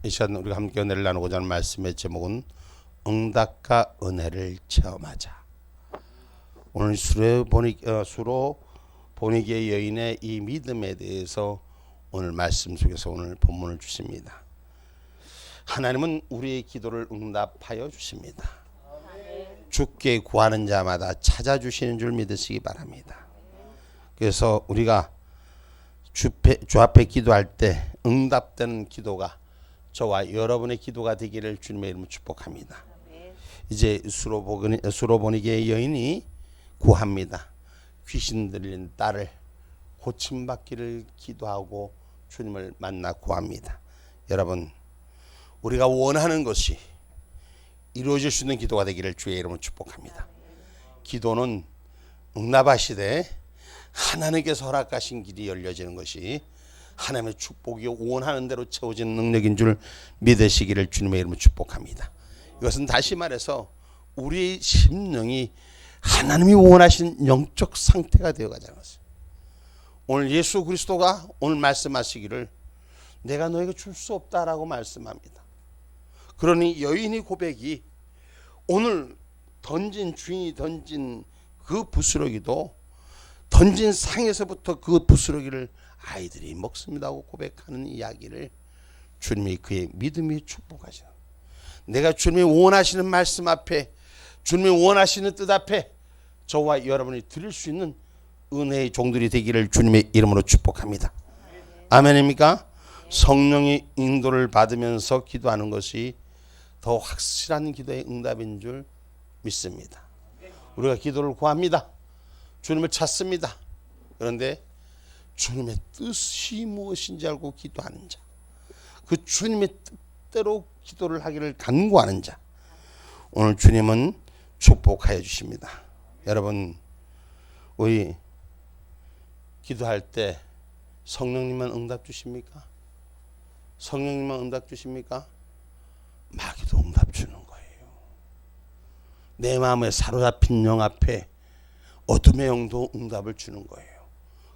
이 시간 우리가 함께 은혜를 나누고자 하는 말씀의 제목은 응답과 은혜를 체험하자. 오늘 수로 보니게 여인의 이 믿음에 대해서 오늘 말씀 속에서 오늘 본문을 주십니다. 하나님은 우리의 기도를 응답하여 주십니다. 주께 구하는 자마다 찾아주시는 줄 믿으시기 바랍니다. 그래서 우리가 주 앞에 기도할 때 응답되는 기도가 저와 여러분의 기도가 되기를 주님의 이름으로 축복합니다. 이제 수로보니게 여인이 구합니다. 귀신 들린 딸을 고침받기를 기도하고 주님을 만나 구합니다. 여러분, 우리가 원하는 것이 이루어질 수 있는 기도가 되기를 주의 이름으로 축복합니다. 기도는 응답하시되 하나님께서 허락하신 길이 열려지는 것이 하나님의 축복이 원하는 대로 채워지는 능력인 줄 믿으시기를 주님의 이름으로 축복합니다. 이것은 다시 말해서 우리 심령이 하나님이 원하신 영적 상태가 되어가자는 것입니다. 오늘 예수 그리스도가 오늘 말씀하시기를 내가 너에게 줄 수 없다라고 말씀합니다. 그러니 여인의 고백이 오늘 주인이 던진 그 부스러기도 던진 상에서부터 그 부스러기를 아이들이 먹습니다 하고 고백하는 이야기를 주님이 그의 믿음이 축복하셔. 내가 주님이 원하시는 말씀 앞에, 주님이 원하시는 뜻 앞에 저와 여러분이 드릴 수 있는 은혜의 종들이 되기를 주님의 이름으로 축복합니다. 아멘입니까? 성령의 인도를 받으면서 기도하는 것이 더 확실한 기도의 응답인 줄 믿습니다. 우리가 기도를 구합니다. 주님을 찾습니다. 그런데 주님의 뜻이 무엇인지 알고 기도하는 자, 그 주님의 뜻대로 기도를 하기를 간구하는 자, 오늘 주님은 축복하여 주십니다. 여러분, 우리 기도할 때 성령님만 응답 주십니까? 성령님만 응답 주십니까? 마귀도 응답 주는 거예요. 내 마음에 사로잡힌 영 앞에 어둠의 영도 응답을 주는 거예요.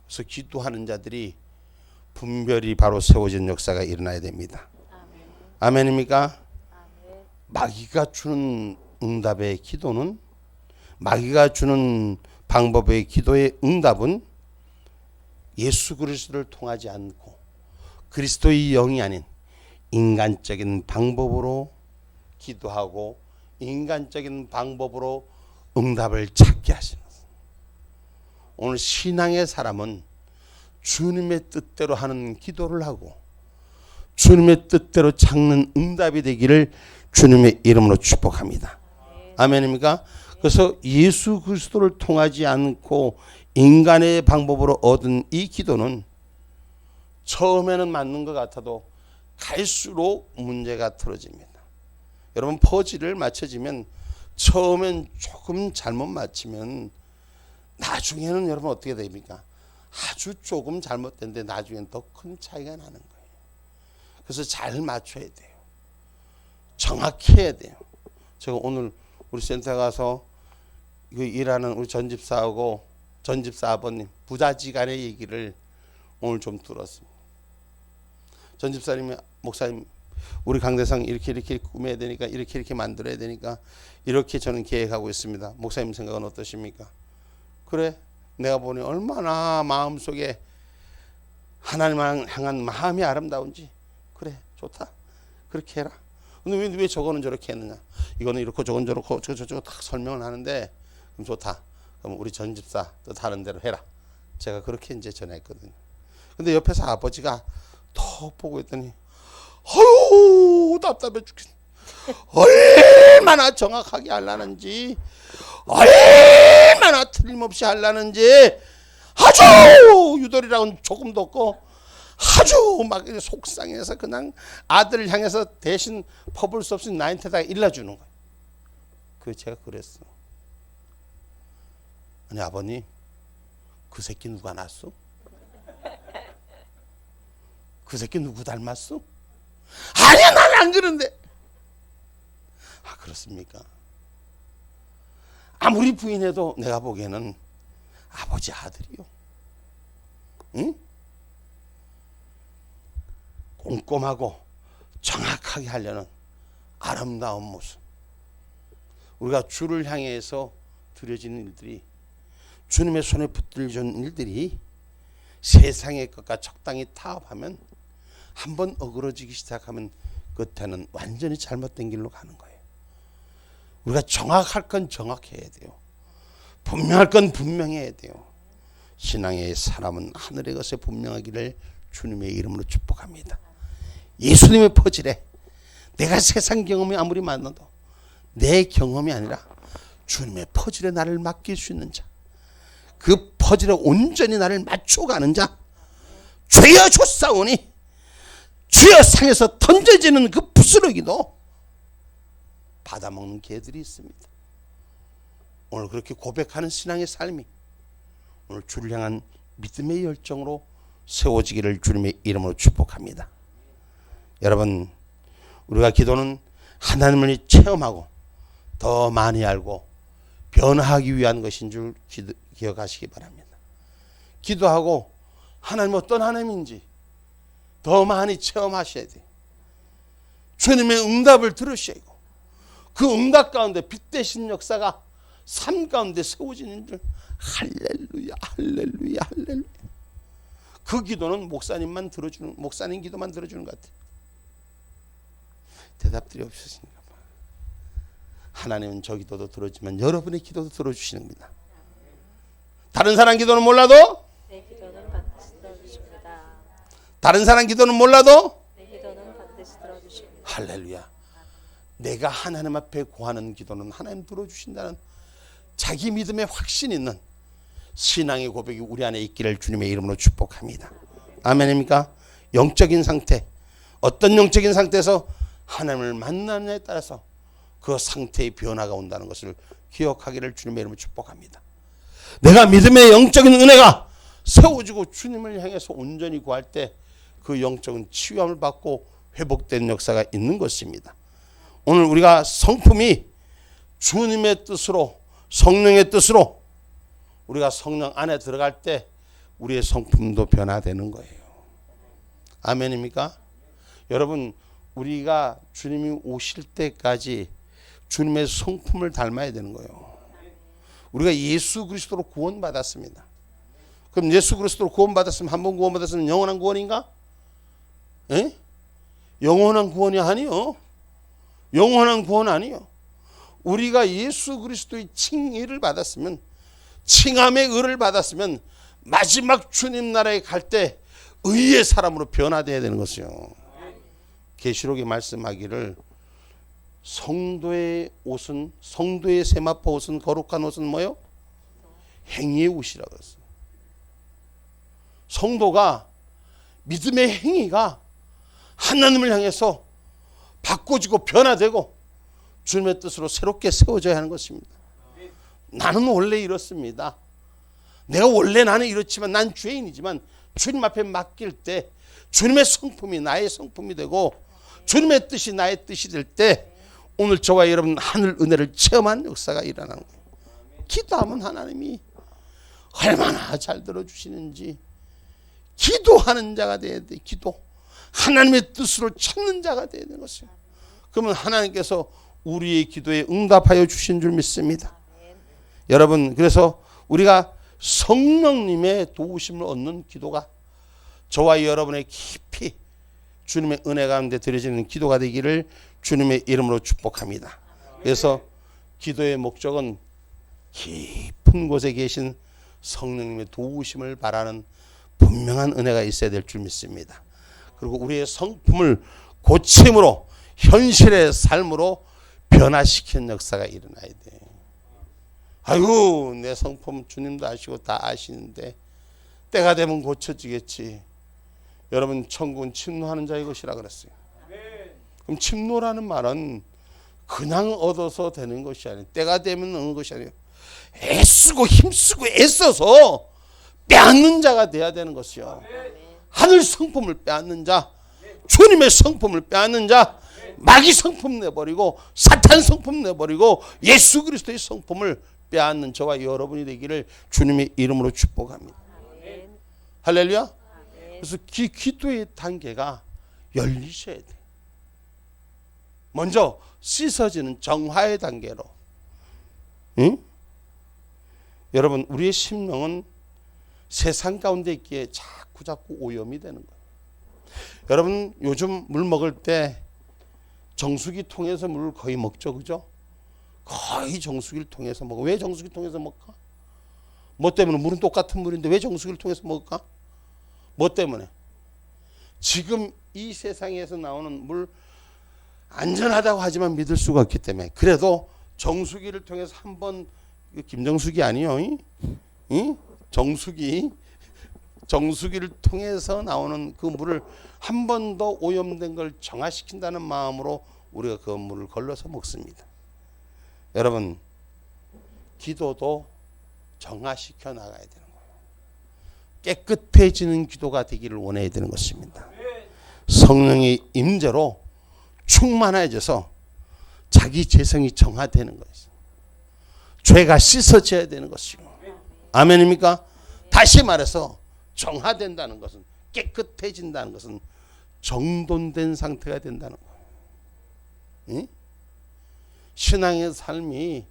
그래서 기도하는 자들이 분별이 바로 세워진 역사가 일어나야 됩니다. 아멘입니까? 마귀가 주는 응답의 기도는, 마귀가 주는 방법의 기도의 응답은 예수 그리스도를 통하지 않고 그리스도의 영이 아닌 인간적인 방법으로 기도하고 인간적인 방법으로 응답을 찾게 하시는 것입니다. 오늘 신앙의 사람은 주님의 뜻대로 하는 기도를 하고 주님의 뜻대로 찾는 응답이 되기를 주님의 이름으로 축복합니다. 아멘입니까? 그래서 예수 그리스도를 통하지 않고 인간의 방법으로 얻은 이 기도는 처음에는 맞는 것 같아도 갈수록 문제가 틀어집니다. 여러분, 퍼즐을 맞춰지면 처음엔 조금 잘못 맞추면 나중에는 여러분 어떻게 됩니까? 아주 조금 잘못된데 나중엔 더 큰 차이가 나는 거예요. 그래서 잘 맞춰야 돼요. 정확히 해야 돼요. 제가 오늘 우리 센터 가서 일하는 우리 전집사하고 전집사 아버님 부자지간의 얘기를 오늘 좀 들었습니다. 전집사님이 목사님 우리 강대상 이렇게 꾸며야 되니까 이렇게 만들어야 되니까 이렇게 저는 계획하고 있습니다. 목사님 생각은 어떠십니까? 그래, 내가 보니 얼마나 마음속에 하나님을 향한 마음이 아름다운지. 그래, 좋다, 그렇게 해라. 근데 왜 저거는 저렇게 했느냐, 이거는 이렇고 저건 저렇고 저거 딱 설명을 하는데, 그럼 좋다, 그럼 우리 전집사 뜻하는 대로 해라. 제가 그렇게 이제 전했거든요. 근데 옆에서 아버지가 턱 보고 있더니 아유 답답해 죽겠네. 얼마나 정확하게 하려는지, 얼마나 틀림없이 하려는지, 아주 유돌이라고는 조금도 없고 아주 막 속상해서 그냥 아들을 향해서 대신 퍼볼 수 없이 나한테다가 일러주는 거예요. 그 제가 그랬어. 아니 아버님, 그 새끼 누가 낳았어? 그 새끼 누구 닮았어? 아니야, 난 안 그런데. 아, 그렇습니까? 아무리 부인해도 내가 보기에는 아버지 아들이요. 응? 꼼꼼하고 정확하게 하려는 아름다운 모습, 우리가 주를 향해서 드려지는 일들이, 주님의 손에 붙들려진 일들이 세상의 것과 적당히 타협하면, 한번 어그러지기 시작하면 끝에는 완전히 잘못된 길로 가는 거예요. 우리가 정확할 건 정확해야 돼요. 분명할 건 분명해야 돼요. 신앙의 사람은 하늘의 것에 분명하기를 주님의 이름으로 축복합니다. 예수님의 퍼즐에 내가 세상 경험이 아무리 많아도 내 경험이 아니라 주님의 퍼즐에 나를 맡길 수 있는 자, 그 퍼즐에 온전히 나를 맞춰가는 자, 죄여 줬사오니 주여 상에서 던져지는 그 부스러기도 받아먹는 개들이 있습니다. 오늘 그렇게 고백하는 신앙의 삶이 오늘 주를 향한 믿음의 열정으로 세워지기를 주님의 이름으로 축복합니다. 여러분, 우리가 기도는 하나님을 체험하고 더 많이 알고 변화하기 위한 것인 줄 기억하시기 바랍니다. 기도하고 하나님 어떤 하나님인지 더 많이 체험하셔야 돼요. 주님의 응답을 들으셔야 하고 그 응답 가운데 빛대신 역사가 삶 가운데 세워지는 줄. 할렐루야, 할렐루야, 할렐루야. 그 기도는 목사님 기도만 들어주는 것 같아요. 대답들이 없으시니까. 하나님은 저 기도도 들어주지만 여러분의 기도도 들어주시는 겁니다. 다른 사람 기도는 몰라도 내 기도는 반드시 들어주십니다. 다른 사람 기도는 몰라도 내 기도는 반드시 들어주십니다. 할렐루야. 내가 하나님 앞에 구하는 기도는 하나님 들어주신다는 자기 믿음에 확신 있는 신앙의 고백이 우리 안에 있기를 주님의 이름으로 축복합니다. 아멘입니까? 영적인 상태, 어떤 영적인 상태에서 하나님을 만나느냐에 따라서 그 상태의 변화가 온다는 것을 기억하기를 주님의 이름으로 축복합니다. 내가 믿음의 영적인 은혜가 세워지고 주님을 향해서 온전히 구할 때 그 영적인 치유함을 받고 회복된 역사가 있는 것입니다. 오늘 우리가 성품이 주님의 뜻으로, 성령의 뜻으로 우리가 성령 안에 들어갈 때 우리의 성품도 변화되는 거예요. 아멘입니까? 여러분, 우리가 주님이 오실 때까지 주님의 성품을 닮아야 되는 거예요. 우리가 예수 그리스도로 구원받았습니다. 그럼 예수 그리스도로 구원받았으면, 한 번 구원받았으면 영원한 구원인가? 에? 영원한 구원이 아니요. 영원한 구원 아니요. 우리가 예수 그리스도의 칭의를 받았으면, 칭함의 의를 받았으면 마지막 주님 나라에 갈 때 의의 사람으로 변화되어야 되는 것이요. 계시록에 말씀하기를 성도의 옷은, 성도의 세마포 옷은, 거룩한 옷은 뭐요? 행위의 옷이라고 했어요. 성도가 믿음의 행위가 하나님을 향해서 바꿔지고 변화되고 주님의 뜻으로 새롭게 세워져야 하는 것입니다. 나는 원래 이렇습니다. 내가 원래 나는 이렇지만 난 죄인이지만 주님 앞에 맡길 때 주님의 성품이 나의 성품이 되고 주님의 뜻이 나의 뜻이 될 때 오늘 저와 여러분 하늘 은혜를 체험한 역사가 일어나는 거예요. 기도하면 하나님이 얼마나 잘 들어주시는지, 기도하는 자가 돼야 돼. 기도, 하나님의 뜻으로 찾는 자가 돼야 되는 것이에요. 그러면 하나님께서 우리의 기도에 응답하여 주신 줄 믿습니다. 여러분, 그래서 우리가 성령님의 도우심을 얻는 기도가 저와 여러분의 깊이 주님의 은혜 가운데 드려지는 기도가 되기를 주님의 이름으로 축복합니다. 그래서 기도의 목적은 깊은 곳에 계신 성령님의 도우심을 바라는 분명한 은혜가 있어야 될 줄 믿습니다. 그리고 우리의 성품을 고침으로, 현실의 삶으로 변화시키는 역사가 일어나야 돼. 아이고, 내 성품 주님도 아시고 다 아시는데 때가 되면 고쳐지겠지. 여러분, 천국은 침노하는 자의 것이라 그랬어요. 그럼 침노라는 말은 그냥 얻어서 되는 것이 아니에요. 때가 되면 얻는 것이 아니에요. 애쓰고 힘쓰고 애써서 빼앗는 자가 돼야 되는 것이요. 하늘 성품을 빼앗는 자, 주님의 성품을 빼앗는 자, 마귀 성품 내버리고 사탄 성품 내버리고 예수 그리스도의 성품을 빼앗는 저와 여러분이 되기를 주님의 이름으로 축복합니다. 할렐루야. 그래서 기도의 단계가 열리셔야 돼. 먼저 씻어지는 정화의 단계로. 응? 여러분, 우리의 심령은 세상 가운데 있기에 자꾸 오염이 되는 거예요. 여러분, 요즘 물 먹을 때 정수기 통해서 물을 거의 먹죠, 그죠? 거의 정수기를 통해서 먹어. 왜 정수기 통해서 먹을까? 뭐 때문에? 물은 똑같은 물인데 왜 정수기를 통해서 먹을까? 뭐 때문에? 지금 이 세상에서 나오는 물 안전하다고 하지만 믿을 수가 없기 때문에. 그래도 정수기를 통해서 한번, 김정수기 아니요? 이? 정수기를 통해서 나오는 그 물을 한 번 더 오염된 걸 정화시킨다는 마음으로 우리가 그 물을 걸러서 먹습니다. 여러분, 기도도 정화시켜 나가야 되는 거예요. 깨끗해지는 기도가 되기를 원해야 되는 것입니다. 성령의 임재로 충만해져서 자기 재성이 정화되는 것이죠. 죄가 씻어져야 되는 것이고. 아멘입니까? 다시 말해서 정화된다는 것은, 깨끗해진다는 것은 정돈된 상태가 된다는 거예요. 응? 신앙의 삶이,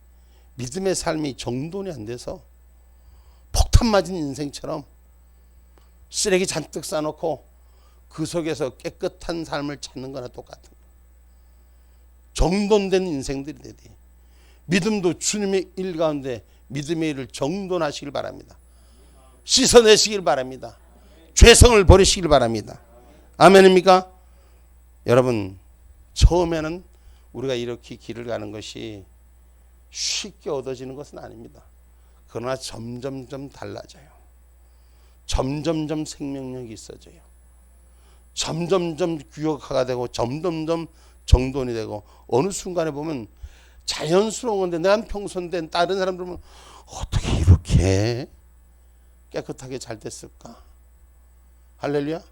믿음의 삶이 정돈이 안 돼서 폭탄 맞은 인생처럼 쓰레기 잔뜩 쌓아놓고 그 속에서 깨끗한 삶을 찾는 거나 똑같은 거예요. 정돈된 인생들이 돼야 돼요. 믿음도 주님의 일 가운데 믿음의 일을 정돈하시길 바랍니다. 씻어내시길 바랍니다. 죄성을 버리시길 바랍니다. 아멘입니까? 여러분, 처음에는 우리가 이렇게 길을 가는 것이 쉽게 얻어지는 것은 아닙니다. 그러나 점점점 달라져요. 점점점 생명력이 있어져요. 점점점 규격화가 되고 점점점 정돈이 되고, 어느 순간에 보면 자연스러운 건데, 내가 평소인데 다른 사람들은 어떻게 이렇게 깨끗하게 잘 됐을까? 할렐루야.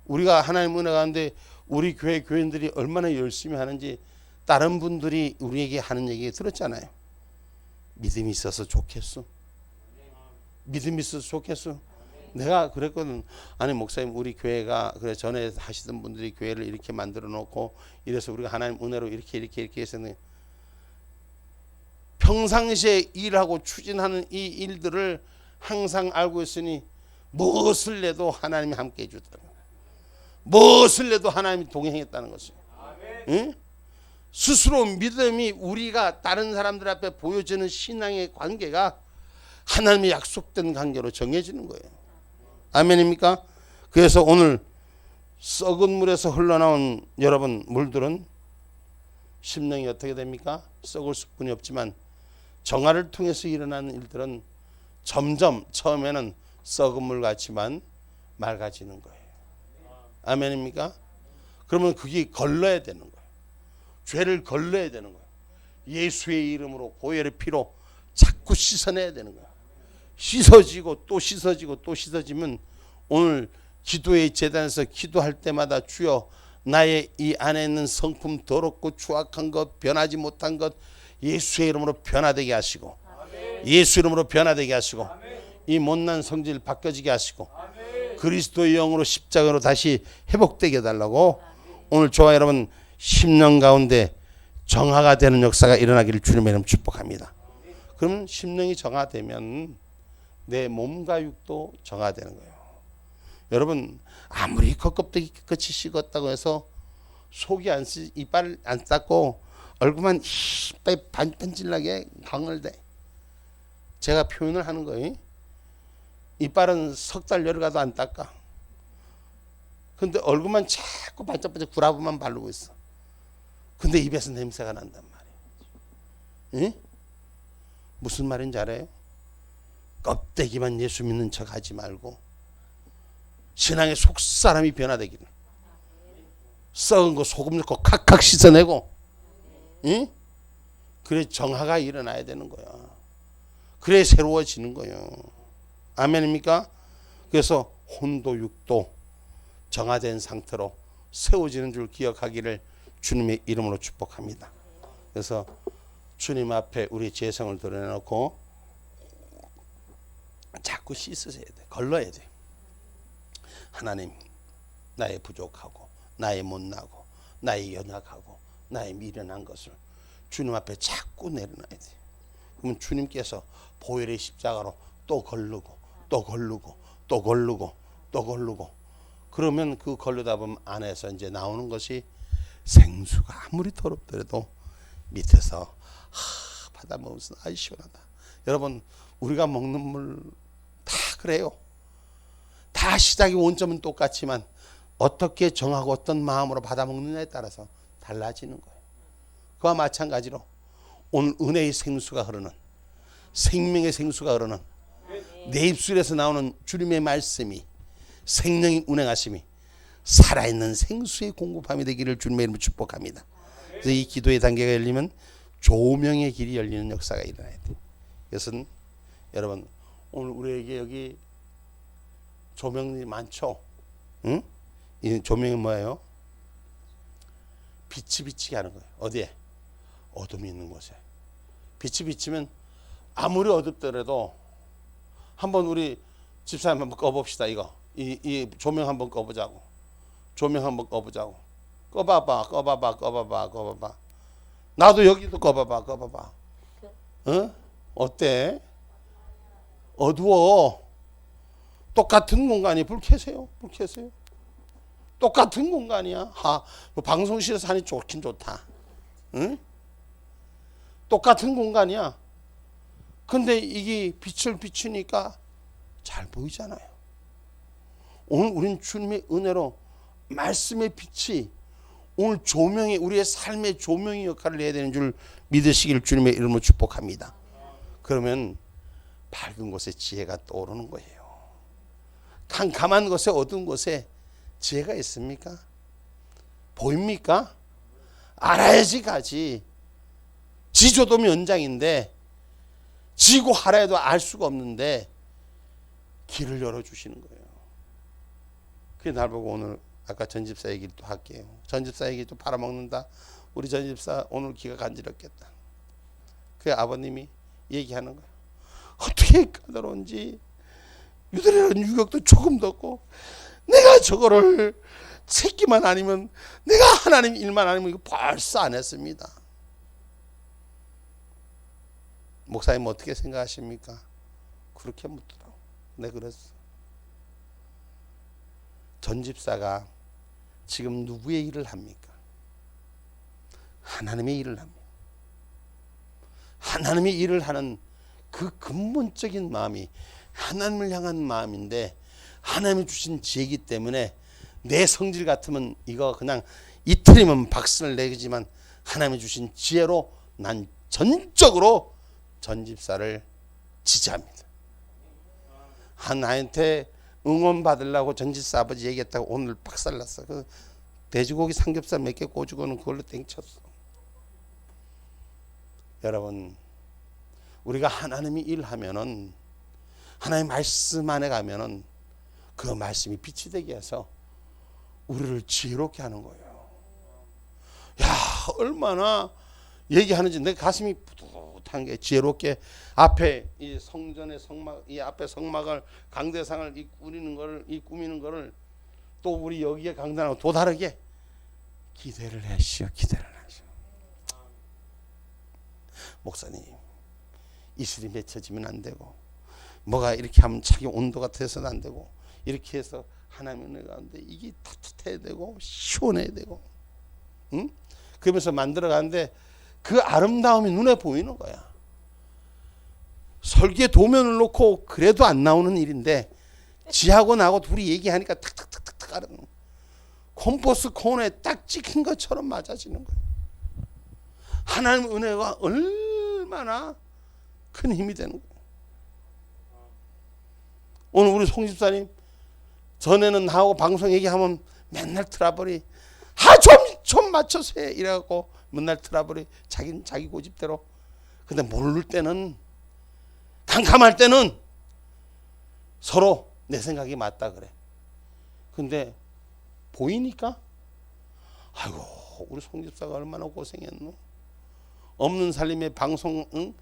우리가 하나님 은혜 가운데 우리 교회 교인들이 얼마나 열심히 하는지 다른 분들이 우리에게 하는 얘기 들었잖아요. 믿음이 있어서 좋겠어. 믿음이 있어서 좋겠어. 내가 그랬거든. 아니 목사님, 우리 교회가 그래 전에 하시던 분들이 교회를 이렇게 만들어 놓고 이래서 우리가 하나님 은혜로 이렇게 해서 평상시에 일하고 추진하는 이 일들을 항상 알고 있으니 무엇을 내도 하나님이 함께 해주더라고요. 무엇을 내도 하나님이 동행했다는 것이에요. 응? 스스로 믿음이, 우리가 다른 사람들 앞에 보여지는 신앙의 관계가 하나님의 약속된 관계로 정해지는 거예요. 아멘입니까? 그래서 오늘 썩은 물에서 흘러나온 여러분 물들은 심령이 어떻게 됩니까? 썩을 수뿐이 없지만 정화를 통해서 일어나는 일들은 점점 처음에는 썩은 물 같지만 맑아지는 거예요. 아멘입니까? 그러면 그게 걸러야 되는 거예요. 죄를 걸러야 되는 거예요. 예수의 이름으로 보혈의 피로 자꾸 씻어내야 되는 거예요. 씻어지고 또 씻어지고 또 씻어지면, 오늘 기도의 제단에서 기도할 때마다 주여 나의 이 안에 있는 성품 더럽고 추악한 것, 변하지 못한 것 예수의 이름으로 변화되게 하시고, 예수 이름으로 변화되게 하시고, 이 못난 성질 바뀌어지게 하시고, 그리스도의 영으로 십자가로 다시 회복되게 해달라고 오늘 저와 여러분 심령 가운데 정화가 되는 역사가 일어나기를 주님의 이름 축복합니다. 그러면 심령이 정화되면 내 몸과 육도 정화되는 거예요. 여러분, 아무리 겉껍데기 깨끗이 씻었다고 해서 속이 이빨 안 닦고 얼굴만 반질나게 강을대, 제가 표현을 하는 거예요. 이빨은 석 달 열어가도 안 닦아. 근데 얼굴만 자꾸 반짝반짝 구라부만 바르고 있어. 근데 입에서 냄새가 난단 말이에요. 응? 무슨 말인지 알아요? 껍데기만 예수 믿는 척 하지 말고 신앙의 속사람이 변화되기를, 썩은 거 소금 넣고 칵칵 씻어내고, 응? 그래 정화가 일어나야 되는 거야. 그래 새로워지는 거예요. 아멘입니까? 그래서 혼도 육도 정화된 상태로 세워지는 줄 기억하기를 주님의 이름으로 축복합니다. 그래서 주님 앞에 우리 죄성을 드러내놓고 자꾸 씻으셔야 돼. 걸러야 돼. 하나님, 나의 부족하고 나의 못나고 나의 연약하고 나의 미련한 것을 주님 앞에 자꾸 내려놔야 돼. 그러면 주님께서 보혈의 십자가로 또 걸르고 또 걸르고 또 걸르고 또 걸르고, 그러면 그 걸르다 보면 안에서 이제 나오는 것이 생수가 아무리 더럽더라도 밑에서 받아 먹으면서 아이 시원하다. 여러분, 우리가 먹는 물 다 그래요. 다 시작의 원점은 똑같지만 어떻게 정하고 어떤 마음으로 받아 먹느냐에 따라서 달라지는 거예요. 그와 마찬가지로 오늘 은혜의 생수가 흐르는, 생명의 생수가 흐르는 내 입술에서 나오는 주님의 말씀이, 생명의 운행하심이 살아있는 생수의 공급함이 되기를 주님의 이름으로 축복합니다. 그래서 이 기도의 단계가 열리면 조명의 길이 열리는 역사가 일어나야 돼요. 이것은 여러분, 오늘 우리에게 여기 조명이 많죠? 응? 이 조명이 뭐예요? 빛이 비치게 하는 거예요. 어디에? 어둠이 있는 곳에. 빛이 비치면 아무리 어둡더라도, 한번 우리 집사님 한번 꺼봅시다. 이거 이 조명 한번 꺼보자고. 조명 한번 꺼보자고. 꺼봐봐. 나도 여기도 꺼봐봐. 어? 어때? 어두워. 똑같은 공간이. 불 켜세요. 똑같은 공간이야. 방송실에서 하니 좋긴 좋다. 응? 똑같은 공간이야. 근데 이게 빛을 비추니까 잘 보이잖아요. 오늘 우린 주님의 은혜로 말씀의 빛이 오늘 조명이, 우리의 삶의 조명의 역할을 해야 되는 줄 믿으시기를 주님의 이름으로 축복합니다. 그러면 밝은 곳에 지혜가 떠오르는 거예요. 캄캄한 곳에, 어두운 곳에 지혜가 있습니까? 보입니까? 알아야지 가지. 지조도 면장인데 지고 하라 해도 알 수가 없는데 길을 열어주시는 거예요. 그게 날 보고 오늘 아까 전집사 얘기를 또 할게요. 전집사 얘기 또 팔아먹는다. 우리 전집사 오늘 귀가 간지럽겠다. 그 아버님이 얘기하는 거예요. 어떻게 까다로운지, 유대라는 유격도 조금도 없고, 내가 저거를 새끼만 아니면, 내가 하나님 일만 아니면 이거 벌써 안 했습니다. 목사님 어떻게 생각하십니까? 그렇게 묻더라고. 네, 그랬어. 전집사가 지금 누구의 일을 합니까? 하나님의 일을 합니다. 하나님의 일을 하는 그 근본적인 마음이 하나님을 향한 마음인데, 하나님이 주신 지혜이기 때문에 내 성질 같으면 이거 그냥 이틀이면 박수를 내지만 하나님이 주신 지혜로 난 전적으로 전집사를 지지합니다. 나한테 응원 받으려고 전집사 아버지 얘기했다고 오늘 박살났어. 그 돼지고기 삼겹살 몇 개 꽂고는 그걸로 땡쳤어. 여러분, 우리가 하나님이 일하면은, 하나님 말씀 안에 가면은 그 말씀이 빛이 되게 해서 우리를 지혜롭게 하는 거예요. 야, 얼마나 얘기하는지 내 가슴이 뿌듯한 게, 지혜롭게 앞에 이 성전의 성막, 이 앞에 성막을, 강대상을 이 꾸미는 거를 또 우리 여기에 강단하고 또 다르게 기대를 하시오. 목사님, 이슬이 맺혀지면 안 되고, 뭐가 이렇게 하면 자기 온도가 돼서는 안 되고, 이렇게 해서 하나님의 은혜가 안 돼. 이게 따뜻해야 되고 시원해야 되고, 응? 그러면서 만들어가는데 그 아름다움이 눈에 보이는 거야. 설계 도면을 놓고 그래도 안 나오는 일인데, 지하고 나하고 둘이 얘기하니까 탁탁탁탁탁 하는, 콤포스 코너에 딱 찍힌 것처럼 맞아지는 거예요. 하나님의 은혜가 얼마나 큰 힘이 되는 거예요. 오늘 우리 송 집사님, 전에는 나하고 방송 얘기하면 맨날 트러블이, 좀 맞춰서 해 이래갖고 맨날 트러블이 자기 고집대로. 근데 모를 때는, 캄캄할 때는 서로 내 생각이 맞다 그래. 근데 보이니까, 아이고 우리 송 집사가 얼마나 고생했노. 없는 살림의 방송, 응?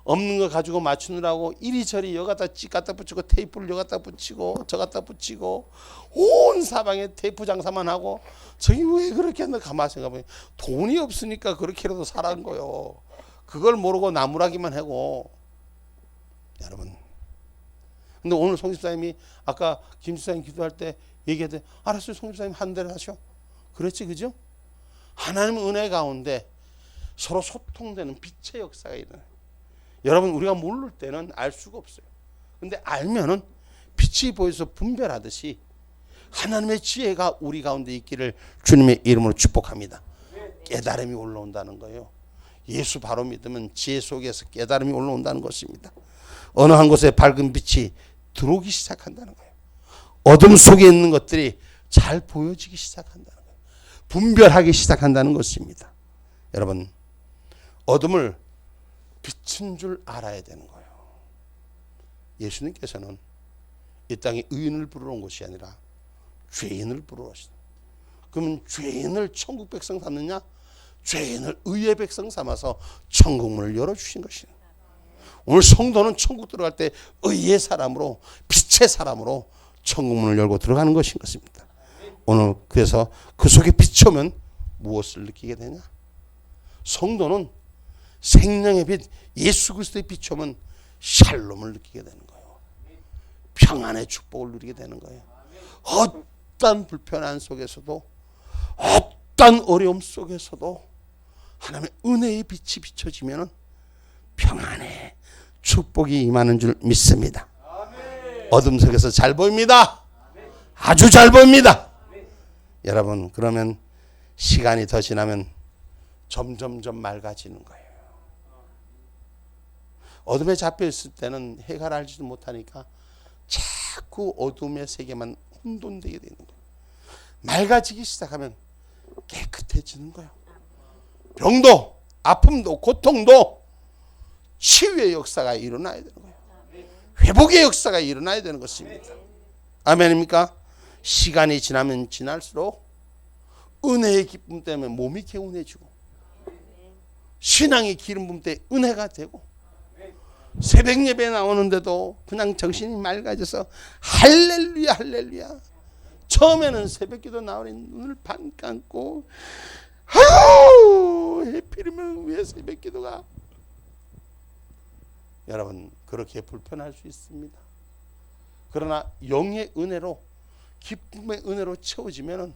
없는 거 가지고 맞추느라고 이리저리 여기다 찍 갖다 붙이고 테이프를 여기다 붙이고 저 갖다 붙이고 온 사방에 테이프 장사만 하고 저기 왜 그렇게 했나 가만히 생각해보면 돈이 없으니까 그렇게라도 살아간 거요. 그걸 모르고 나무라기만 하고. 여러분, 근데 오늘 송 집사님이 아까 김 집사님 기도할 때 얘기했대. 알았어요, 송 집사님 한 대를 하셔. 그렇지, 그죠? 하나님의 은혜 가운데 서로 소통되는 빛의 역사가 일어나요. 여러분, 우리가 모를 때는 알 수가 없어요. 근데 알면은 빛이 보여서 분별하듯이 하나님의 지혜가 우리 가운데 있기를 주님의 이름으로 축복합니다. 깨달음이 올라온다는 거예요. 예수 바로 믿으면 지혜 속에서 깨달음이 올라온다는 것입니다. 어느 한 곳에 밝은 빛이 들어오기 시작한다는 거예요. 어둠 속에 있는 것들이 잘 보여지기 시작한다는 거예요. 분별하기 시작한다는 것입니다. 여러분, 어둠을 빛인 줄 알아야 되는 거예요. 예수님께서는 이 땅에 의인을 부르러 온 것이 아니라 죄인을 부르러 오시다. 그러면 죄인을 천국 백성 삼느냐? 죄인을 의의 백성 삼아서 천국문을 열어주신 것이에요. 오늘 성도는 천국 들어갈 때 의의 사람으로, 빛의 사람으로 천국문을 열고 들어가는 것인 것입니다. 오늘 그래서 그 속에 비추면 무엇을 느끼게 되냐? 성도는 생명의 빛 예수 그리스도의 비추면 샬롬을 느끼게 되는 거예요. 평안의 축복을 누리게 되는 거예요. 어떤 불편한 속에서도, 어떤 어려움 속에서도 하나님의 은혜의 빛이 비춰지면 평안의 축복이 임하는 줄 믿습니다. 어둠 속에서 잘 보입니다. 아주 잘 보입니다. 여러분, 그러면 시간이 더 지나면 점점점 맑아지는 거예요. 어둠에 잡혀 있을 때는 해가 알지도 못하니까 자꾸 어둠의 세계만 혼돈되게 되는 거예요. 맑아지기 시작하면 깨끗해지는 거예요. 병도, 아픔도, 고통도 치유의 역사가 일어나야 되는 거예요. 회복의 역사가 일어나야 되는 것입니다. 아멘입니까? 시간이 지나면 지날수록 은혜의 기쁨 때문에 몸이 개운해지고, 신앙의 기름 부음 때 은혜가 되고, 새벽 예배 나오는데도 그냥 정신이 맑아져서 할렐루야 할렐루야. 처음에는 새벽 기도 나오니 눈을 반 감고 아유 해필이면 왜 새벽 기도가. 여러분, 그렇게 불편할 수 있습니다. 그러나 영의 은혜로, 기쁨의 은혜로 채워지면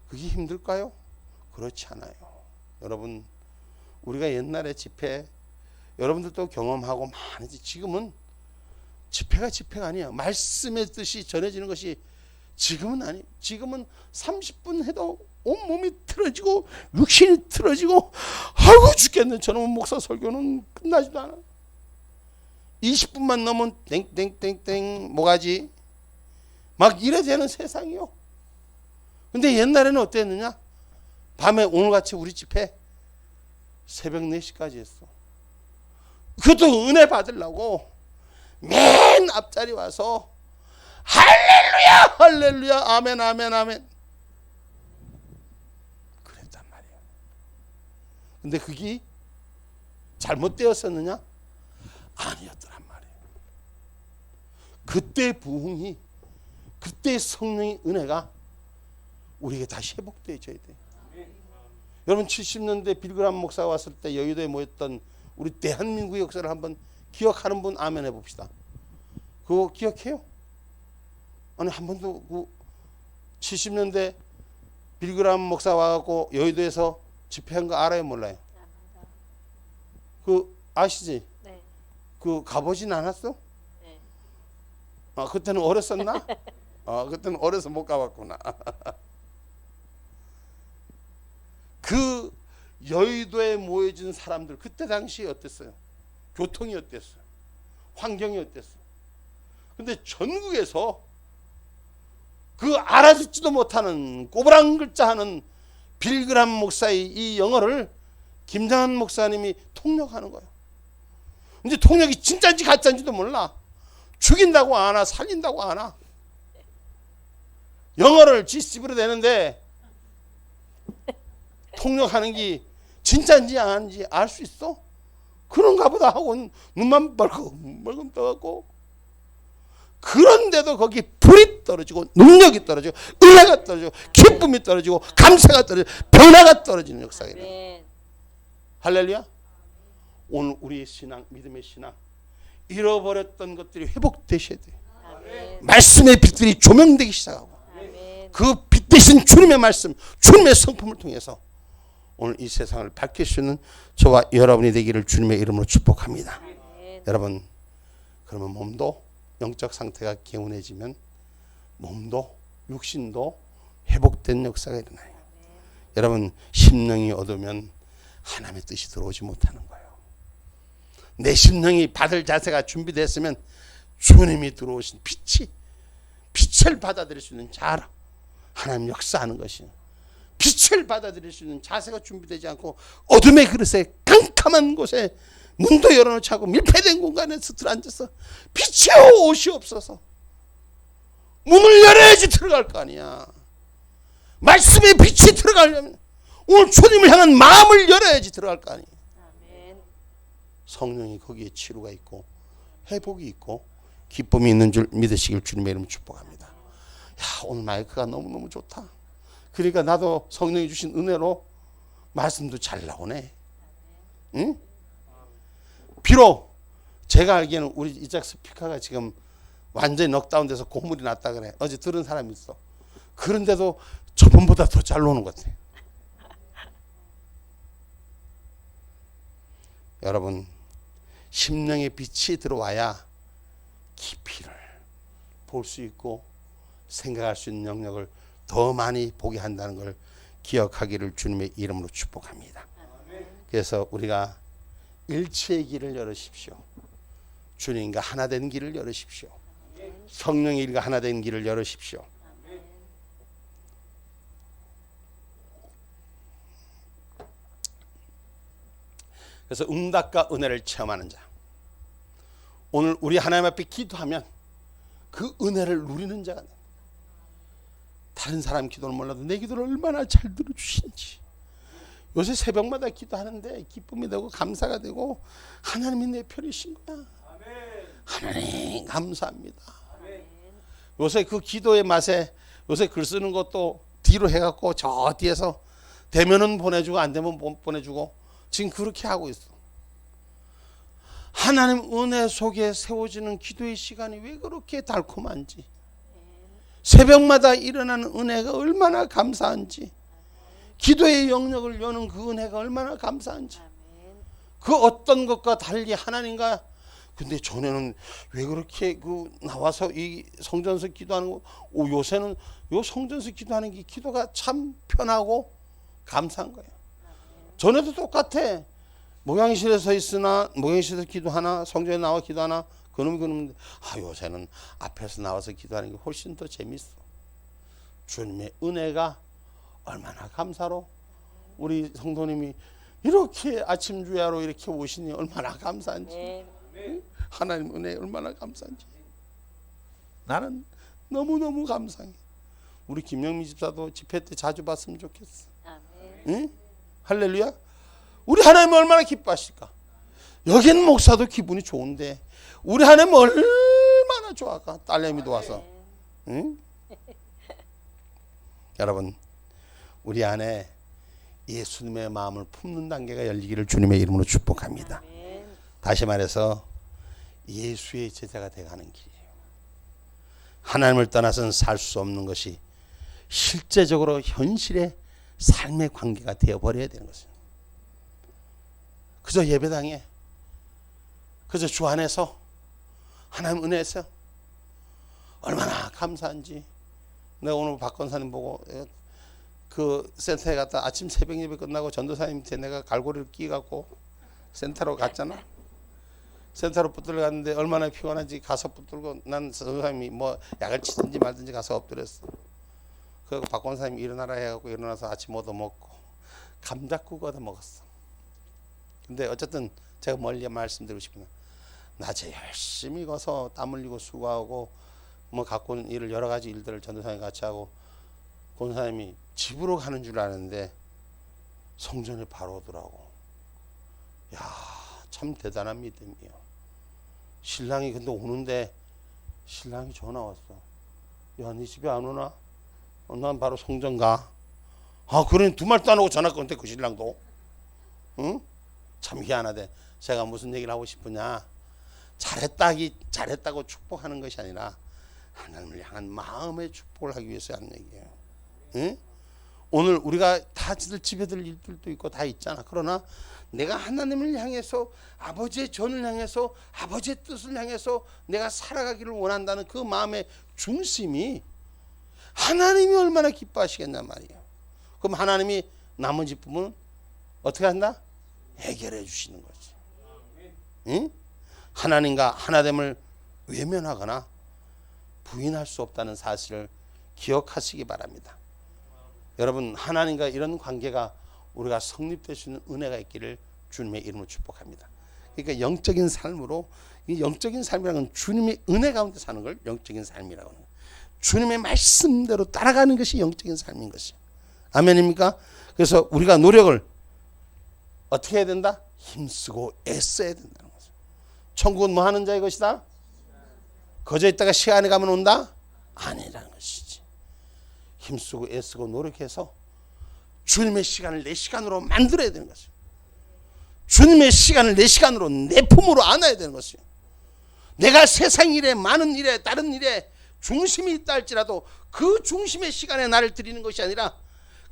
그게 힘들까요? 그렇지 않아요. 여러분, 우리가 옛날에 집회, 여러분들도 경험하고 많은지, 지금은 집회가 아니에요. 말씀의 뜻이 전해지는 것이 지금은 아니에요. 지금은 30분 해도 온몸이 틀어지고 육신이 틀어지고 아이고 죽겠네. 저놈의 목사 설교는 끝나지도 않아. 20분만 넘으면 땡땡땡땡 뭐가지 막 이래 되는 세상이요. 근데 옛날에는 어땠느냐? 밤에 오늘같이 우리 집회 새벽 4시까지 했어. 그것도 은혜 받으려고 맨 앞자리 와서 할렐루야 할렐루야 아멘 아멘 아멘 그랬단 말이에요. 근데 그게 잘못되었었느냐? 아니었더란 말이에요. 그때 부흥이, 그때 성령의 은혜가 우리에게 다시 회복되어져야 돼요. 여러분, 70년대 빌그람 목사가 왔을 때 여의도에 모였던 우리 대한민국의 역사를 한번 기억하는 분 아멘 해봅시다. 그거 기억해요? 아니, 한 번도 그 70년대 빌그람 목사 와갖고 여의도에서 집회한 거 알아요, 몰라요? 그 아시지? 네. 그 가보진 않았어? 네. 그때는 어렸었나? 그때는 어려서 못 가봤구나. 그 여의도에 모여진 사람들, 그때 당시에 어땠어요? 교통이 어땠어요? 환경이 어땠어요? 근데 전국에서 그 알아듣지도 못하는 꼬부랑 글자 하는 빌그람 목사의 이 영어를 김장한 목사님이 통역하는 거예요. 근데 통역이 진짜인지 가짜인지도 몰라. 죽인다고 하나 살린다고 하나. 영어를 지스집으로 내는데 통역하는 게 진짜인지 아닌지 알 수 있어? 그런가 보다 하고 눈만 벌금 떠갖고, 그런데도 거기 불이 떨어지고 능력이 떨어지고 은혜가 떨어지고 기쁨이 떨어지고 감사가 떨어지고 변화가 떨어지는 역사가 일어나요. 아멘. 할렐루야. 오늘 우리의 신앙, 믿음의 신앙, 잃어버렸던 것들이 회복되셔야 돼요. 아멘. 말씀의 빛들이 조명되기 시작하고, 아멘. 그 빛 대신 주님의 말씀, 주님의 성품을 통해서 오늘 이 세상을 밝힐 수 있는 저와 여러분이 되기를 주님의 이름으로 축복합니다. 아멘. 여러분, 그러면 몸도 영적 상태가 개운해지면 몸도 육신도 회복된 역사가 일어나요. 여러분, 심령이 어두우면 하나님의 뜻이 들어오지 못하는 거예요. 내 심령이 받을 자세가 준비됐으면 주님이 들어오신 빛을 받아들일 수 있는 자라 하나님 역사하는 것이요. 빛을 받아들일 수 있는 자세가 준비되지 않고 어둠의 그릇에 깜깜한 곳에 문도 열어놓지 않고 밀폐된 공간에서 들어앉아서 빛이 오시옵소서. 문을 열어야지 들어갈 거 아니야. 말씀의 빛이 들어가려면 오늘 주님을 향한 마음을 열어야지 들어갈 거 아니야. 아멘. 성령이 거기에 치료가 있고 회복이 있고 기쁨이 있는 줄 믿으시길 주님의 이름으로 축복합니다. 야, 오늘 마이크가 너무너무 좋다. 그러니까 나도 성령이 주신 은혜로 말씀도 잘 나오네. 응? 비록 제가 알기에는 우리 이작 스피커가 지금 완전히 넉다운돼서 고물이 났다 그래. 어제 들은 사람이 있어. 그런데도 저번보다 더 잘 노는 것 같아. 여러분, 심령의 빛이 들어와야 깊이를 볼 수 있고 생각할 수 있는 영역을 더 많이 보게 한다는 걸 기억하기를 주님의 이름으로 축복합니다. 그래서 우리가 일치의 길을 열으십시오. 주님과 하나 된 길을 열으십시오. 성령의 일과 하나 된 길을 열으십시오. 그래서 응답과 은혜를 체험하는 자, 오늘 우리 하나님 앞에 기도하면 그 은혜를 누리는 자가 됩니다. 다른 사람 기도는 몰라도 내 기도를 얼마나 잘 들어주시는지. 요새 새벽마다 기도하는데 기쁨이 되고 감사가 되고 하나님이 내 편이신 거야. 하나님 감사합니다. 요새 그 기도의 맛에 요새 글 쓰는 것도 뒤로 해갖고 저 뒤에서 되면은 보내주고 안 되면 못 보내주고 지금 그렇게 하고 있어. 하나님 은혜 속에 세워지는 기도의 시간이 왜 그렇게 달콤한지, 새벽마다 일어나는 은혜가 얼마나 감사한지, 기도의 영역을 여는 그 은혜가 얼마나 감사한지, 그 어떤 것과 달리 하나님과, 근데 전에는 왜 그렇게 그 나와서 이 성전에서 기도하는 거, 요새는 요 성전에서 기도하는 게 기도가 참 편하고 감사한 거예요. 전에도 똑같아. 목양실에서 있으나 목양실에서 기도하나 성전에 나와 기도하나 그놈인데, 요새는 앞에서 나와서 기도하는 게 훨씬 더 재밌어. 주님의 은혜가 얼마나 감사로, 우리 성도님이 이렇게 아침 주야로 이렇게 오시니 얼마나 감사한지, 하나님 은혜 얼마나 감사한지 나는 너무너무 감사해. 우리 김영미 집사도 집회 때 자주 봤으면 좋겠어. 응? 할렐루야. 우리 하나님 얼마나 기뻐하실까. 여긴 목사도 기분이 좋은데 우리 하나님 얼마나 좋아할까. 딸내미도 와서. 응? 여러분, 우리 안에 예수님의 마음을 품는 단계가 열리기를 주님의 이름으로 축복합니다. 다시 말해서 예수의 제자가 되어가는 길이에요. 하나님을 떠나서는 살 수 없는 것이 실제적으로 현실의 삶의 관계가 되어버려야 되는 것입니다. 그저 예배당에, 그저 주 안에서, 하나님 은혜에서 얼마나 감사한지. 내가 오늘 박 권사님 보고 그 센터에 갔다 아침 새벽 예배 끝나고 전도사님 밑에 내가 갈고리를 끼갖고 센터로 갔잖아. 센터로 붙들어 갔는데 얼마나 피곤한지 가서 붙들고, 난 전도사님이 뭐 약을 치든지 말든지 가서 엎드렸어. 그리고 박 권사님이 일어나라 해갖고 일어나서 아침 얻어 먹고 감자국 얻어 먹었어. 근데 어쨌든 제가 멀리 말씀드리고 싶은 건, 낮에 열심히 가서 땀 흘리고 수고하고 뭐 갖고 온 일을 여러 가지 일들을 전도사님 같이 하고 권사님이 집으로 가는 줄 아는데 성전에 바로 오더라고. 야, 참 대단한 믿음이요. 신랑이 근데 오는데 신랑이 전화 왔어. 야, 네 집에 안 오나? 난 바로 성전 가. 아, 그래 두 말도 안 하고 전화 끊는데 그 신랑도. 응? 참 희한하대. 제가 무슨 얘기를 하고 싶으냐? 잘했다고 축복하는 것이 아니라 하나님을 향한 마음의 축복을 하기 위해서 하는 얘기예요. 응? 오늘 우리가 다 집에들 일들도 있고 다 있잖아. 그러나 내가 하나님을 향해서 아버지의 전을 향해서 아버지의 뜻을 향해서 내가 살아가기를 원한다는 그 마음의 중심이 하나님이 얼마나 기뻐하시겠냐 말이에요. 그럼 하나님이 나머지 부분은 어떻게 한다? 해결해 주시는 거지. 응? 하나님과 하나됨을 외면하거나 부인할 수 없다는 사실을 기억하시기 바랍니다. 여러분, 하나님과 이런 관계가 우리가 성립될 수 있는 은혜가 있기를 주님의 이름으로 축복합니다. 그러니까 영적인 삶으로, 이 영적인 삶이라는 건 주님의 은혜 가운데 사는 걸 영적인 삶이라고 하는 거예요. 주님의 말씀대로 따라가는 것이 영적인 삶인 것이에요. 아멘입니까? 그래서 우리가 노력을 어떻게 해야 된다? 힘쓰고 애써야 된다는 거죠. 천국은 뭐 하는 자의 것이다? 거저 있다가 시간이 가면 온다? 아니라는 것이지. 힘쓰고 애쓰고 노력해서 주님의 시간을 내 시간으로 만들어야 되는 것이에요. 주님의 시간을 내 시간으로 내 품으로 안아야 되는 것이에요. 내가 세상 일에 많은 일에 다른 일에 중심이 있다 할지라도 그 중심의 시간에 나를 드리는 것이 아니라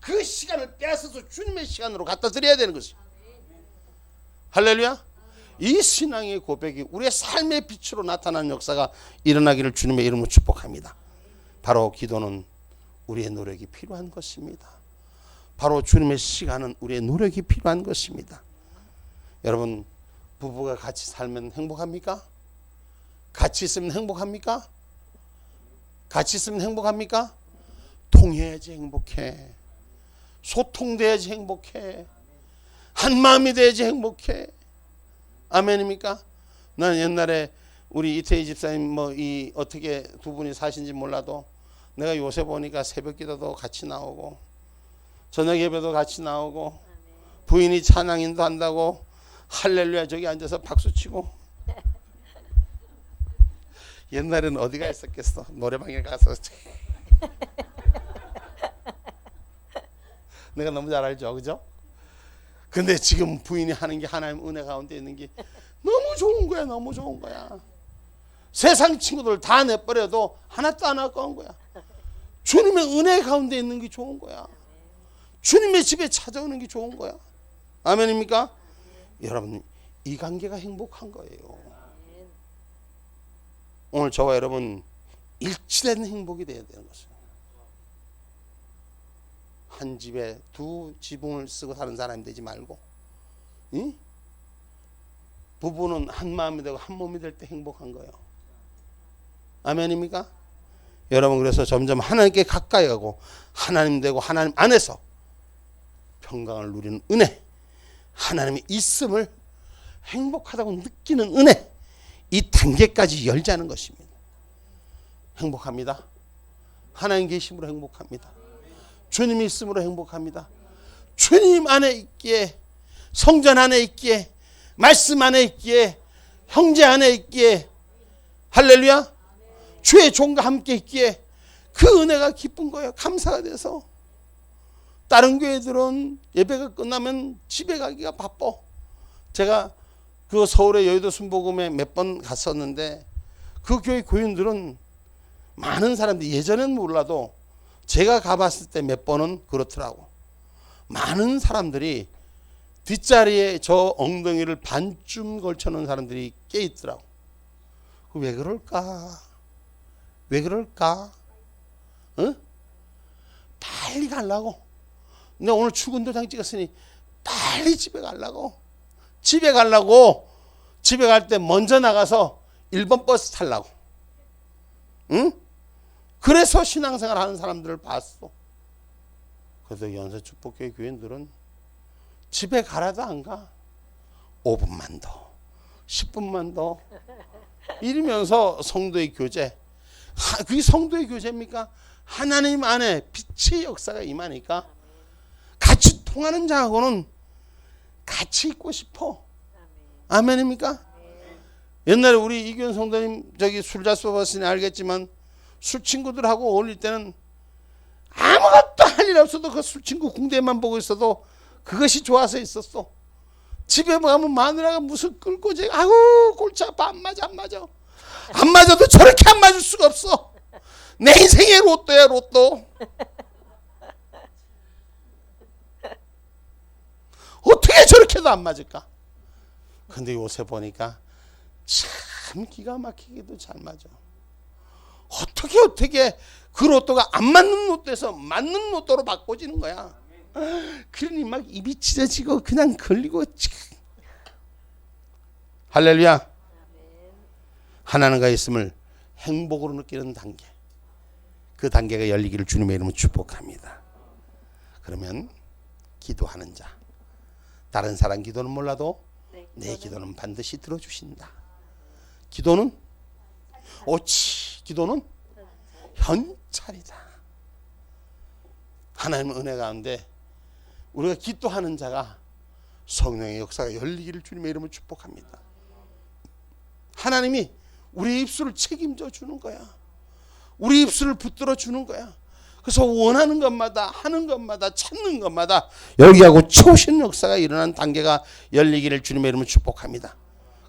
그 시간을 빼앗아서 주님의 시간으로 갖다 드려야 되는 것이에요. 할렐루야. 이 신앙의 고백이 우리의 삶의 빛으로 나타나는 역사가 일어나기를 주님의 이름으로 축복합니다. 바로 기도는 우리의 노력이 필요한 것입니다. 바로 주님의 시간은 우리의 노력이 필요한 것입니다. 여러분, 부부가 같이 살면 행복합니까? 같이 있으면 행복합니까? 같이 있으면 행복합니까? 통해야지 행복해. 소통돼야지 행복해. 한마음이 돼야지 행복해. 아멘입니까? 나는 옛날에 우리 이태희 집사님 어떻게 두 분이 사신지 몰라도 내가 요새 보니까 새벽 기도도 같이 나오고 저녁 예배도 같이 나오고 부인이 찬양인도 한다고 할렐루야 저기 앉아서 박수치고. 옛날에는 어디가 있었겠어. 노래방에 가서. 내가 너무 잘 알죠, 그죠? 근데 지금 부인이 하는 게 하나님 은혜 가운데 있는 게 너무 좋은 거야. 너무 좋은 거야. 세상 친구들 다 내버려도 하나도 안 아까운 거야. 주님의 은혜 가운데 있는 게 좋은 거야. 주님의 집에 찾아오는 게 좋은 거야. 아멘입니까? 여러분, 이 관계가 행복한 거예요. 오늘 저와 여러분 일치된 행복이 되어야 되는 것입니다. 한 집에 두 지붕을 쓰고 사는 사람이 되지 말고, 응? 부부는 한 마음이 되고 한 몸이 될 때 행복한 거예요. 아멘입니까? 여러분, 그래서 점점 하나님께 가까이 가고 하나님 되고 하나님 안에서 평강을 누리는 은혜, 하나님의 있음을 행복하다고 느끼는 은혜, 이 단계까지 열자는 것입니다. 행복합니다. 하나님 계심으로 행복합니다. 주님이 있음으로 행복합니다. 주님 안에 있기에, 성전 안에 있기에, 말씀 안에 있기에, 형제 안에 있기에, 할렐루야, 주의 종과 함께 있기에 그 은혜가 기쁜 거예요. 감사가 돼서. 다른 교회들은 예배가 끝나면 집에 가기가 바빠. 제가 그 서울의 여의도 순복음에 몇 번 갔었는데 그 교회 교인들은 많은 사람들이, 예전엔 몰라도 제가 가봤을 때 몇 번은 그렇더라고. 많은 사람들이 뒷자리에 저 엉덩이를 반쯤 걸쳐놓은 사람들이 꽤 있더라고. 왜 그럴까? 왜 그럴까? 어? 빨리 가려고. 내가 오늘 출근도장 찍었으니 빨리 집에 가려고. 집에 갈 때 먼저 나가서 1번 버스 타려고. 응? 그래서 신앙생활 하는 사람들을 봤어. 그래서 연세축복교회 교인들은 집에 가라도 안 가. 5분만 더, 10분만 더 이러면서 성도의 교제. 그게 성도의 교제입니까? 하나님 안에 빛의 역사가 임하니까 같이 통하는 자하고는 같이 있고 싶어. 아멘입니까? 옛날에 우리 이규현 성도님 저기 술 잘 쏘봤으니 알겠지만 술 친구들하고 어울릴 때는 아무것도 할 일 없어도 그 술 친구 궁대만 보고 있어도 그것이 좋아서 있었어. 집에 가면 마누라가 무슨 끌고 제 아우 골치 아파 안 맞아. 안 맞아도 저렇게 안 맞을 수가 없어. 내 인생의 로또야 로또. 어떻게 저렇게도 안 맞을까? 근데 요새 보니까 참 기가 막히게도 잘 맞아. 어떻게 그 로또가 안 맞는 로또에서 맞는 로또로 바꿔지는 거야. 그러니 막 입이 찢어지고 그냥 걸리고. 할렐루야. 하나님과 있음을 행복으로 느끼는 단계, 그 단계가 열리기를 주님의 이름으로 축복합니다. 그러면 기도하는 자, 다른 사람 기도는 몰라도 내 기도는 반드시 들어주신다. 기도는 기도는 현찰이다. 하나님의 은혜 가운데 우리가 기도하는 자가 성령의 역사가 열리기를 주님의 이름으로 축복합니다. 하나님이 우리 입술을 책임져 주는 거야. 우리 입술을 붙들어 주는 거야. 그래서 원하는 것마다 하는 것마다 찾는 것마다 열기하고 초신 역사가 일어나는 단계가 열리기를 주님의 이름으로 축복합니다.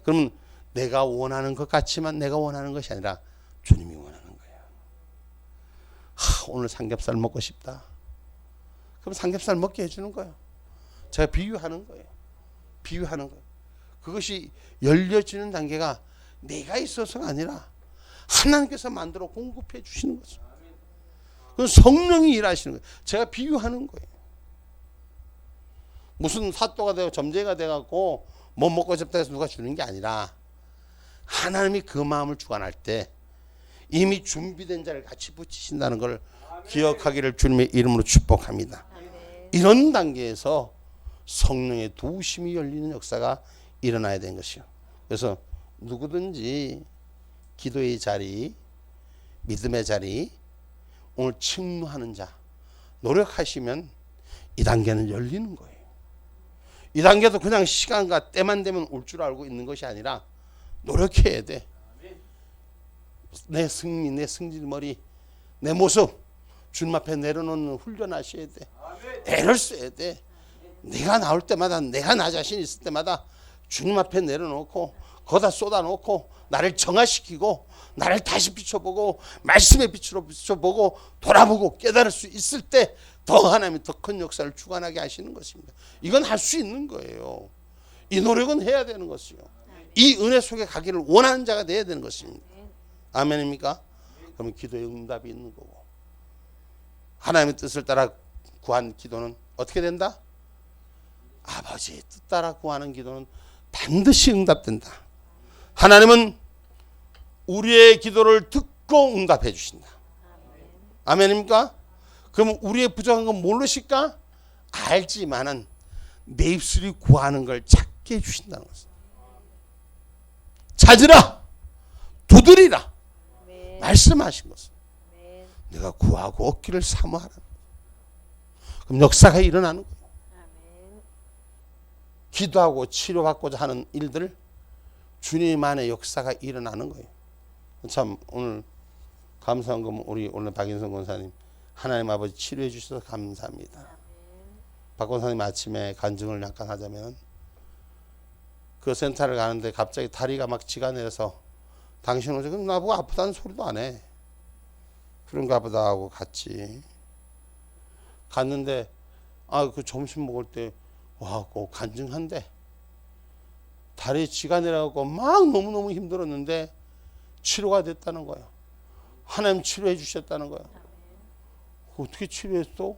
그러면 내가 원하는 것 같지만 내가 원하는 것이 아니라 주님이 원하는 거예요. 오늘 삼겹살 먹고 싶다. 그럼 삼겹살 먹게 해주는 거예요. 제가 비유하는 거예요. 그것이 열려지는 단계가 내가 있어서가 아니라 하나님께서 만들어 공급해 주시는 거죠. 그건 성령이 일하시는 거예요. 제가 비유하는 거예요. 무슨 사또가 되고 점쟁이가 돼갖고 뭐 먹고 싶다 해서 누가 주는 게 아니라 하나님이 그 마음을 주관할 때 이미 준비된 자를 같이 붙이신다는 걸 기억하기를 주님의 이름으로 축복합니다. 이런 단계에서 성령의 도우심이 열리는 역사가 일어나야 되는 것이요. 그래서 누구든지 기도의 자리, 믿음의 자리, 오늘 침노하는 자 노력하시면 이 단계는 열리는 거예요. 이 단계도 그냥 시간과 때만 되면 올 줄 알고 있는 것이 아니라 노력해야 돼. 내 승리, 내 승질머리, 내 모습 주님 앞에 내려놓는 훈련하셔야 돼. 애를 써야 돼. 내가 나올 때마다, 내가 나 자신 있을 때마다 주님 앞에 내려놓고 거기다 쏟아놓고 나를 정화시키고 나를 다시 비춰보고 말씀의 빛으로 비춰보고 돌아보고 깨달을 수 있을 때 더 하나님이 더 큰 역사를 주관하게 하시는 것입니다. 이건 할 수 있는 거예요. 이 노력은 해야 되는 것이요. 이 은혜 속에 가기를 원하는 자가 돼야 되는 것입니다. 아멘입니까? 그러면 기도에 응답이 있는 거고, 하나님의 뜻을 따라 구한 기도는 어떻게 된다? 아버지의 뜻 따라 구하는 기도는 반드시 응답된다. 하나님은 우리의 기도를 듣고 응답해 주신다. 아멘입니까? 그럼 우리의 부족한 건 모르실까? 알지만은 내 입술이 구하는 걸 찾게 해주신다는 것입니다. 찾으라, 두드리라, 말씀하신 것은 내가 구하고 얻기를 사모하라. 그럼 역사가 일어나는 거예요. 기도하고 치료받고자 하는 일들 주님 안에 역사가 일어나는 거예요. 참 오늘 감사한 건 우리 오늘 박인성 권사님 하나님 아버지 치료해 주셔서 감사합니다. 박 권사님 아침에 간증을 약간 하자면 그 센터를 가는데 갑자기 다리가 막 지가 내려서 당신 오지 그럼 나보고 아프다는 소리도 안 해. 그런가 보다 하고 갔지. 갔는데 그 점심 먹을 때 와, 꼭 간증한데 다리에 지가 내려가고 막 너무너무 힘들었는데 치료가 됐다는 거야. 하나님 치료해 주셨다는 거야. 어떻게 치료했어?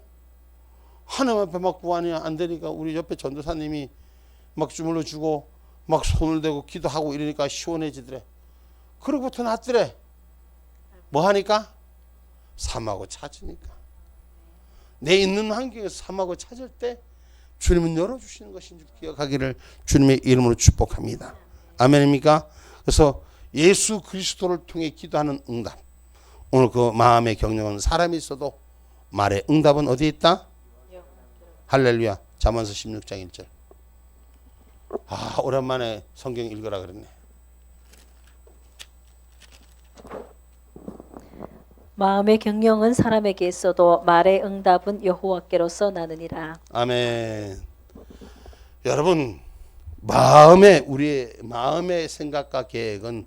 하나님 앞에 막 구하니 안 되니까 우리 옆에 전도사님이 막 주물러 주고 막 손을 대고 기도하고 이러니까 시원해지더래. 그러고부터 낫더래. 뭐 하니까? 삶하고 찾으니까. 내 있는 환경에서 삶하고 찾을 때 주님은 열어주시는 것인 줄 기억하기를 주님의 이름으로 축복합니다. 아멘입니까? 그래서 예수 그리스도를 통해 기도하는 응답. 오늘 그 마음의 경력은 사람이 있어도 말의 응답은 어디에 있다? 할렐루야. 잠언서 16장 1절. 아, 오랜만에 성경 읽으라 그랬네. 마음의 경영은 사람에게 있어도 말의 응답은 여호와께로서 나느니라. 아멘. 여러분, 우리의 마음의 생각과 계획은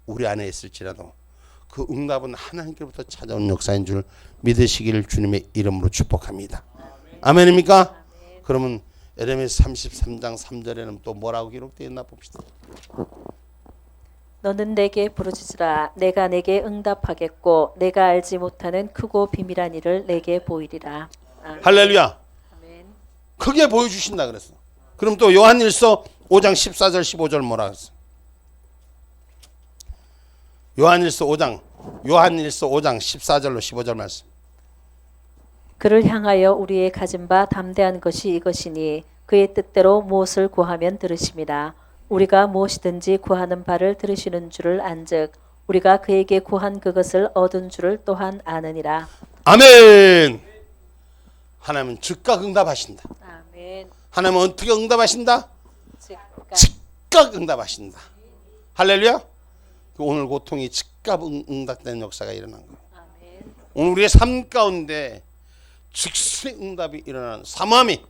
우리 안에 있을지라도 그 응답은 하나님께로부터 찾아온 역사인 줄 믿으시기를 주님의 이름으로 축복합니다. 아멘입니까? 아멘. 그러면 에레미야 33장 3절에는 또 뭐라고 기록되어 있나 봅시다. 너는 내게 부르짖으라. 내가 내게 응답하겠고 내가 알지 못하는 크고 비밀한 일을 내게 보이리라. 아멘. 할렐루야. 아멘. 크게 보여주신다 그랬어. 그럼 또 요한일서 5장 14절 15절 뭐라 그랬어? 요한일서 5장 14절로 15절 말씀. 그를 향하여 우리의 가진 바 담대한 것이 이것이니 그의 뜻대로 무엇을 구하면 들으심이라. 우리가 무엇이든지 구하는 바를 들으시는 줄을 안즉 우리가 그에게 구한 그것을 얻은 줄을 또한 아느니라. 아멘. 하나님은 즉각 응답하신다. 아멘. 하나님은 어떻게 응답하신다? 즉각. 즉각 응답하신다. 할렐루야. 오늘 고통이 즉각 응답되는 역사가 일어난 거예요. 아멘. 오늘 우리의 삶 가운데 즉시 응답이 일어나는 사모함이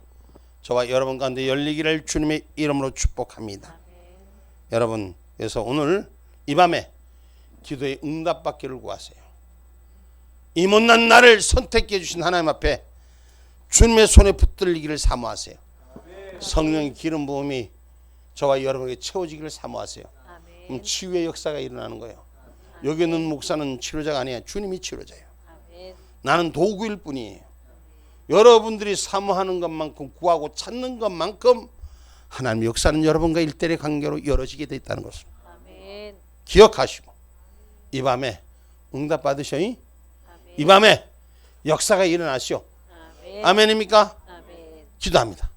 저와 여러분 가운데 열리기를 주님의 이름으로 축복합니다. 아멘. 여러분, 그래서 오늘 이 밤에 기도의 응답받기를 구하세요. 이 못난 나를 선택해 주신 하나님 앞에 주님의 손에 붙들리기를 사모하세요. 성령의 기름 부음이 저와 여러분에게 채워지기를 사모하세요. 아멘. 그럼 치유의 역사가 일어나는 거예요. 여기 있는 목사는 치료자가 아니야. 주님이 치료자예요. 아멘. 나는 도구일 뿐이에요. 여러분들이 사모하는 것만큼 구하고 찾는 것만큼 하나님의 역사는 여러분과 일대의 관계로 이루어지게 되어 있다는 것을 아멘. 기억하시고 이 밤에 응답 받으셔. 이 밤에 역사가 일어나시오. 아멘. 아멘입니까? 아멘. 기도합니다.